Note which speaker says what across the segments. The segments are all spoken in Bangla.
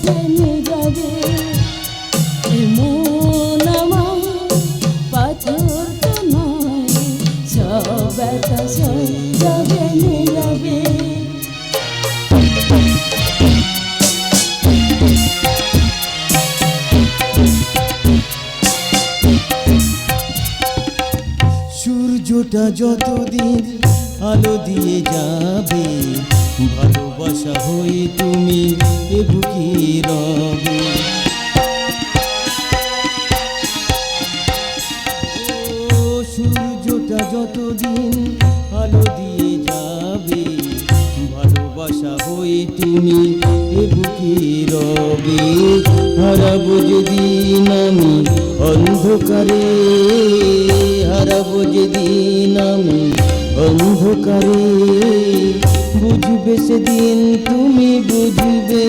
Speaker 1: যাবে নীরবে। এমন আমার পাথর তো নয়, সব ব্যথা সয়ে যাবে নীরবে।
Speaker 2: সূর্যটা যতদিন আলো দিয়ে যাবে, ভালোবাসা হয়ে তুমি এ বুকে রবে। ও সূর্যটা যতদিন আলো দিয়ে যাবে, ভালোবাসা হয়ে তুমি এ বুকে রবে। হারাবো যেদিন আমি অন্ধকারে, হারাবো যেদিন আমি অন্ধকারে, বুঝবে সেদিন তুমি বুঝবে।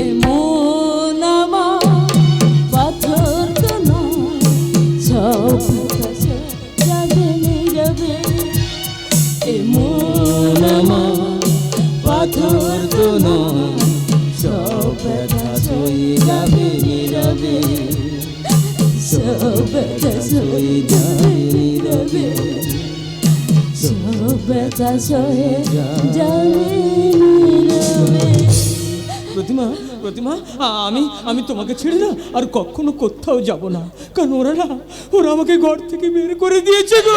Speaker 1: এমন আমার পাথর তো নয়, সব ব্যথা সয়ে যাবে নীরবে।
Speaker 2: এমন আমার পাথর তো নয়, সব ব্যথা সয়ে যাবে নীরবে,
Speaker 1: সব ব্যথা সয়ে যাবে নীরবে, সব ব্যথা সয়ে যাবে নীরবে।
Speaker 3: প্রতিমা, প্রতিমা, আমি তোমাকে ছেড়ে না আর কখনো কোথাও যাব না, কারণ ওরা আমাকে ঘর থেকে বের করে দিয়েছে গো।